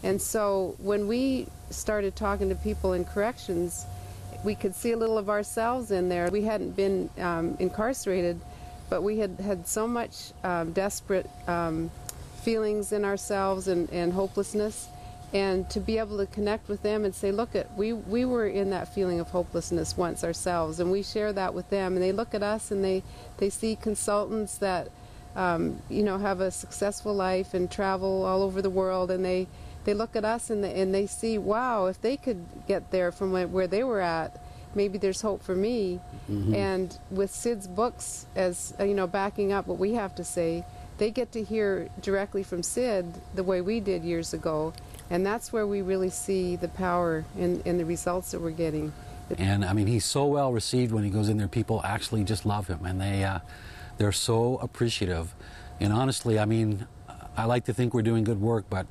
And so when we started talking to people in corrections, we could see a little of ourselves in there. We hadn't been incarcerated, but we had so much desperate feelings in ourselves and hopelessness. And to be able to connect with them and say, look, we were in that feeling of hopelessness once ourselves, and we share that with them. And they look at us and they see consultants that you know, have a successful life and travel all over the world, and they look at us and they see, wow, if they could get there from where they were at, maybe there's hope for me. Mm-hmm. And with Sid's books, as you know, backing up what we have to say, they get to hear directly from Sid the way we did years ago. And that's where we really see the power in the results that we're getting. And I mean, he's so well received when he goes in there. People actually just love him, and they're so appreciative. And honestly, I mean, I like to think we're doing good work, but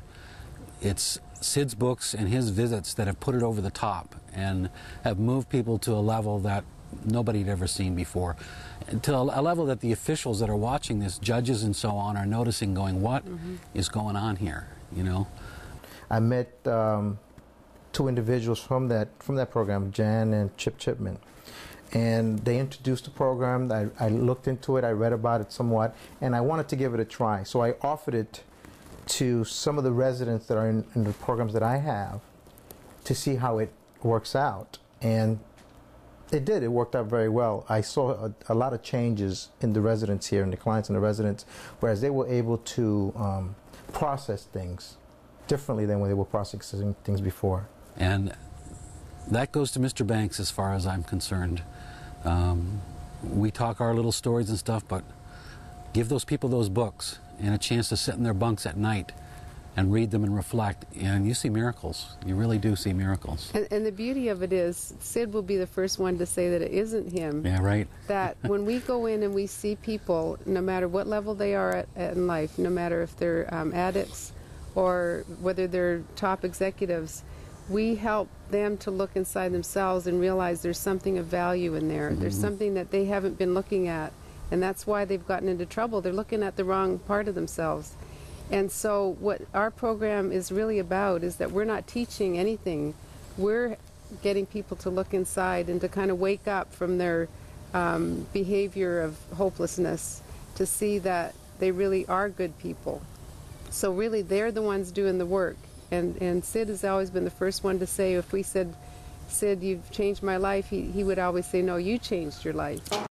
it's Sid's books and his visits that have put it over the top and have moved people to a level that nobody had ever seen before. To a level that the officials that are watching this, judges and so on, are noticing, going, what is going on here, you know? I met two individuals from that program, Jan and Chip Chipman, and they introduced the program. I looked into it, I read about it somewhat, and I wanted to give it a try. So I offered it to some of the residents that are in the programs that I have to see how it works out. And it did. It worked out very well. I saw a lot of changes in the residents here, and the clients and the residents, whereas they were able to process things differently than when they were processing things before. And that goes to Mr. Banks as far as I'm concerned. We talk our little stories and stuff, but give those people those books and a chance to sit in their bunks at night and read them and reflect, and you see miracles. You really do see miracles. And the beauty of it is, Sid will be the first one to say that it isn't him. Yeah, right. That when we go in and we see people, no matter what level they are at in life, no matter if they're addicts or whether they're top executives, we help them to look inside themselves and realize there's something of value in there. There's something that they haven't been looking at, and that's why they've gotten into trouble. They're looking at the wrong part of themselves. And so what our program is really about is that we're not teaching anything. We're getting people to look inside and to kind of wake up from their behavior of hopelessness to see that they really are good people. So really, they're the ones doing the work. And Sid has always been the first one to say, if we said, Sid, you've changed my life, he would always say, no, you changed your life.